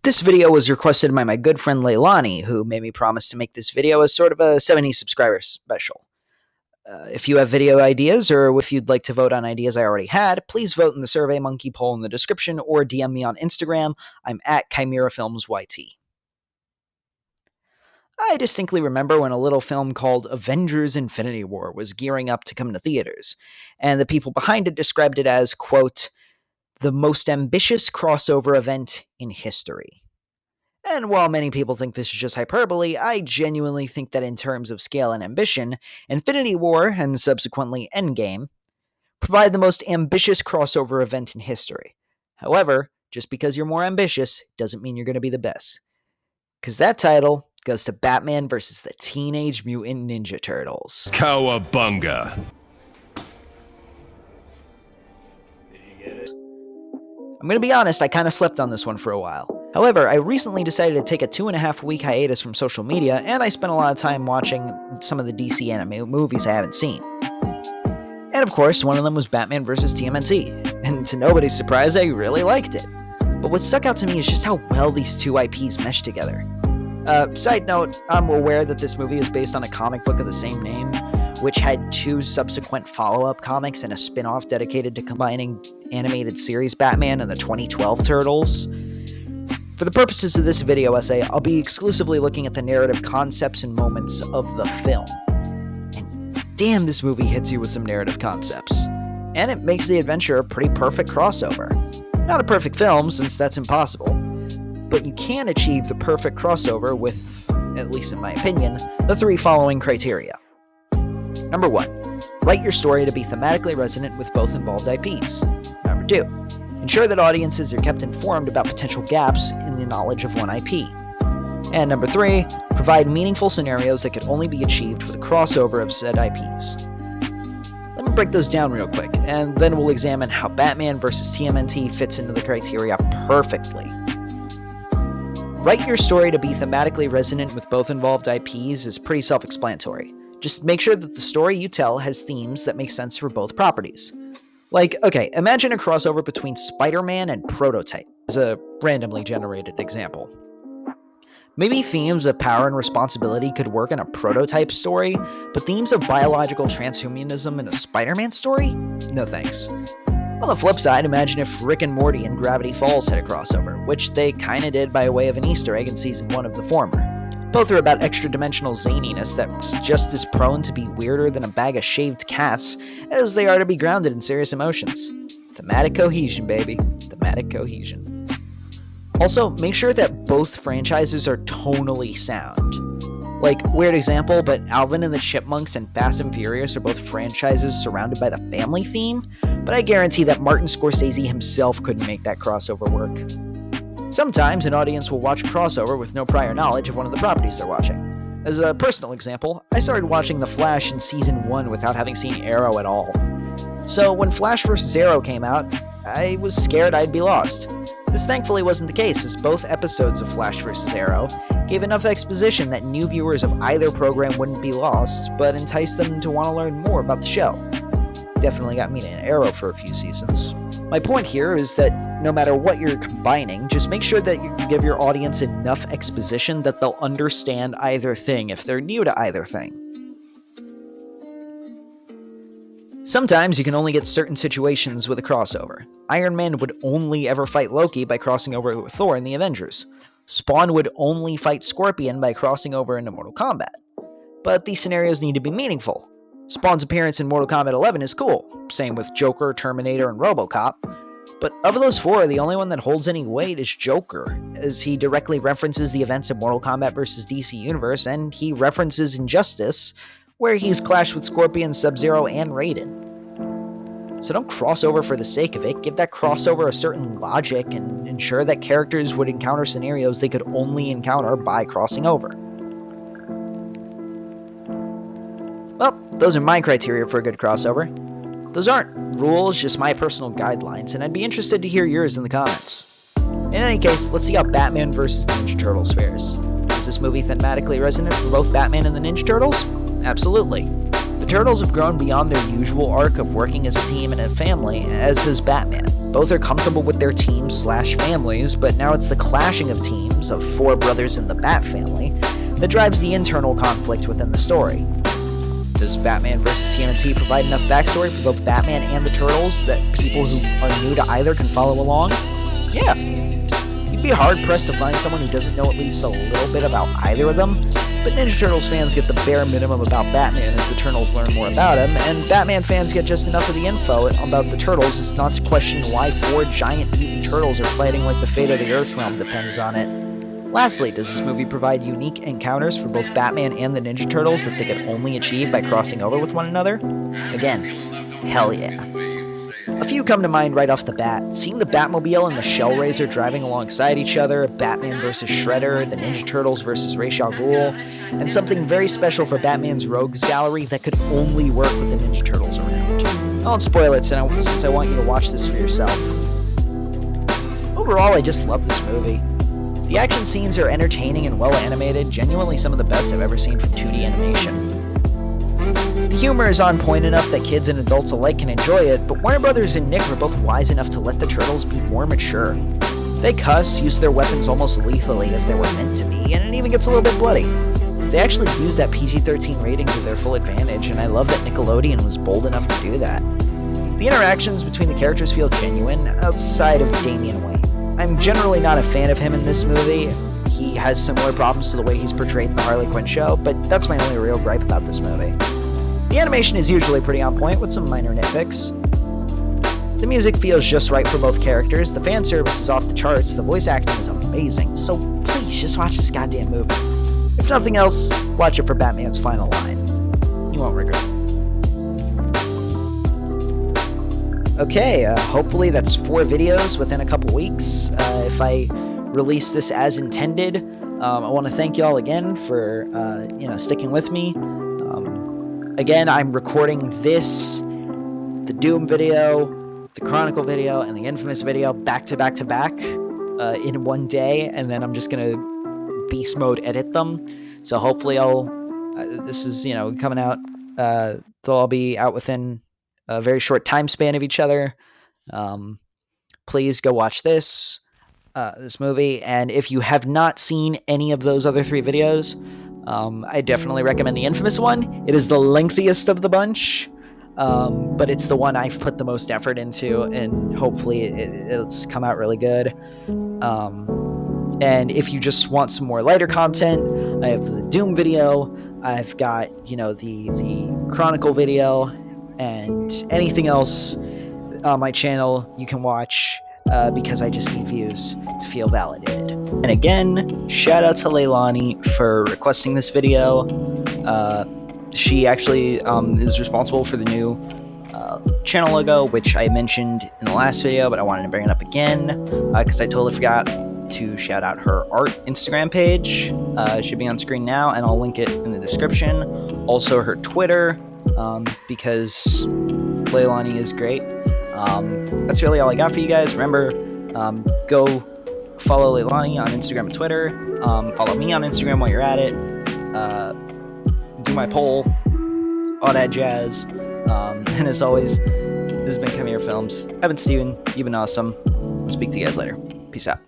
This video was requested by my good friend Leilany, who made me promise to make this video as sort of a 70 subscriber special. If you have video ideas, or if you'd like to vote on ideas I already had, please vote in the SurveyMonkey poll in the description, or DM me on Instagram. I'm at ChimeraFilmsYT. I distinctly remember when a little film called Avengers Infinity War was gearing up to come to theaters, and the people behind it described it as, quote, the most ambitious crossover event in history. And while many people think this is just hyperbole, I genuinely think that in terms of scale and ambition, Infinity War, and subsequently Endgame, provide the most ambitious crossover event in history. However, just because you're more ambitious doesn't mean you're going to be the best. Because that title goes to Batman vs. the Teenage Mutant Ninja Turtles. Cowabunga! I'm going to be honest, I kind of slept on this one for a while. However, I recently decided to take a 2.5-week hiatus from social media, and I spent a lot of time watching some of the DC anime movies I haven't seen. And of course, one of them was Batman vs. TMNT, and to nobody's surprise, I really liked it. But what stuck out to me is just how well these two IPs mesh together. Side note, I'm aware that this movie is based on a comic book of the same name, which had 2 subsequent follow-up comics and a spin-off dedicated to combining animated series Batman and the 2012 Turtles. For the purposes of this video essay, I'll be exclusively looking at the narrative concepts and moments of the film. And damn, this movie hits you with some narrative concepts. And it makes the adventure a pretty perfect crossover. Not a perfect film, since that's impossible, but you can achieve the perfect crossover with, at least in my opinion, the 3 following criteria. Number 1, write your story to be thematically resonant with both involved IPs. Number 2, ensure that audiences are kept informed about potential gaps in the knowledge of one IP. And number 3, provide meaningful scenarios that could only be achieved with a crossover of said IPs. Let me break those down real quick, and then we'll examine how Batman vs. TMNT fits into the criteria perfectly. Write your story to be thematically resonant with both involved IPs is pretty self-explanatory. Just make sure that the story you tell has themes that make sense for both properties. Like, okay, imagine a crossover between Spider-Man and Prototype, as a randomly generated example. Maybe themes of power and responsibility could work in a Prototype story, but themes of biological transhumanism in a Spider-Man story? No thanks. On the flip side, imagine if Rick and Morty and Gravity Falls had a crossover, which they kinda did by way of an Easter egg in season 1 of the former. Both are about extra-dimensional zaniness that's just as prone to be weirder than a bag of shaved cats as they are to be grounded in serious emotions. Thematic cohesion, baby. Thematic cohesion. Also, make sure that both franchises are tonally sound. Like, weird example, but Alvin and the Chipmunks and Fast and Furious are both franchises surrounded by the family theme, but I guarantee that Martin Scorsese himself couldn't make that crossover work. Sometimes an audience will watch a crossover with no prior knowledge of one of the properties they're watching. As a personal example, I started watching The Flash in season 1 without having seen Arrow at all. So when Flash vs. Arrow came out, I was scared I'd be lost. This thankfully wasn't the case, as both episodes of Flash vs. Arrow gave enough exposition that new viewers of either program wouldn't be lost, but enticed them to want to learn more about the show. Definitely got me to Arrow for a few seasons. My point here is that no matter what you're combining, just make sure that you give your audience enough exposition that they'll understand either thing if they're new to either thing. Sometimes you can only get certain situations with a crossover. Iron Man would only ever fight Loki by crossing over with Thor in the Avengers. Spawn would only fight Scorpion by crossing over into Mortal Kombat. But these scenarios need to be meaningful. Spawn's appearance in Mortal Kombat 11 is cool, same with Joker, Terminator, and RoboCop, but of those 4, the only one that holds any weight is Joker, as he directly references the events of Mortal Kombat vs. DC Universe, and he references Injustice, where he's clashed with Scorpion, Sub-Zero, and Raiden. So don't cross over for the sake of it, give that crossover a certain logic, and ensure that characters would encounter scenarios they could only encounter by crossing over. Well, those are my criteria for a good crossover. Those aren't rules, just my personal guidelines, and I'd be interested to hear yours in the comments. In any case, let's see how Batman vs. Ninja Turtles fares. Is this movie thematically resonant for both Batman and the Ninja Turtles? Absolutely. The Turtles have grown beyond their usual arc of working as a team and a family, as has Batman. Both are comfortable with their teams/families, but now it's the clashing of teams, of four brothers in the Bat family, that drives the internal conflict within the story. Does Batman vs. TMNT provide enough backstory for both Batman and the Turtles that people who are new to either can follow along? Yeah. You'd be hard-pressed to find someone who doesn't know at least a little bit about either of them, but Ninja Turtles fans get the bare minimum about Batman as the Turtles learn more about him, and Batman fans get just enough of the info about the Turtles as not to question why four giant mutant turtles are fighting like the fate of the Earthrealm depends on it. Lastly, does this movie provide unique encounters for both Batman and the Ninja Turtles that they could only achieve by crossing over with one another? Again, hell yeah. A few come to mind right off the bat. Seeing the Batmobile and the Shellraiser driving alongside each other, Batman vs. Shredder, the Ninja Turtles vs. Ra's al Ghul, and something very special for Batman's Rogues Gallery that could only work with the Ninja Turtles around. I won't spoil it since I want you to watch this for yourself. Overall, I just love this movie. The action scenes are entertaining and well animated, genuinely some of the best I've ever seen from 2D animation. The humor is on point enough that kids and adults alike can enjoy it, but Warner Brothers and Nick were both wise enough to let the Turtles be more mature. They cuss, use their weapons almost lethally as they were meant to be, and it even gets a little bit bloody. They actually use that PG-13 rating to their full advantage, and I love that Nickelodeon was bold enough to do that. The interactions between the characters feel genuine, outside of Damian Wayne. I'm generally not a fan of him in this movie. He has similar problems to the way he's portrayed in the Harley Quinn show, but that's my only real gripe about this movie. The animation is usually pretty on point, with some minor nitpicks. The music feels just right for both characters, the fan service is off the charts, the voice acting is amazing, so please just watch this goddamn movie. If nothing else, watch it for Batman's final line. You won't regret it. Okay, hopefully that's 4 videos within a couple weeks. If I release this as intended, I want to thank y'all again for sticking with me. Again, I'm recording this, the Doom video, the Chronicle video, and the Infamous video back to back to back in one day, and then I'm just gonna beast mode edit them. So hopefully this is coming out. They'll all be out within a very short time span of each other. Please go watch this movie, and if you have not seen any of those other 3 videos, I definitely recommend the Infamous one. It is the lengthiest of the bunch, but it's the one I've put the most effort into, and hopefully it's come out really good. And if you just want some more lighter content, I have the Doom video, I've got the Chronicle video, and anything else on my channel you can watch, because I just need views to feel validated. And again, shout out to Leilany for requesting this video. She actually is responsible for the new channel logo, which I mentioned in the last video, but I wanted to bring it up again because I totally forgot to shout out her art Instagram page. It should be on screen now, and I'll link it in the description. Also her Twitter, because Leilany is great. That's really all I got for you guys. Remember, go follow Leilany on Instagram and Twitter. Follow me on Instagram while you're at it. Do my poll, all that jazz. And as always, this has been Come Here Films. I've been Steven. You've been awesome. I'll speak to you guys later. Peace out.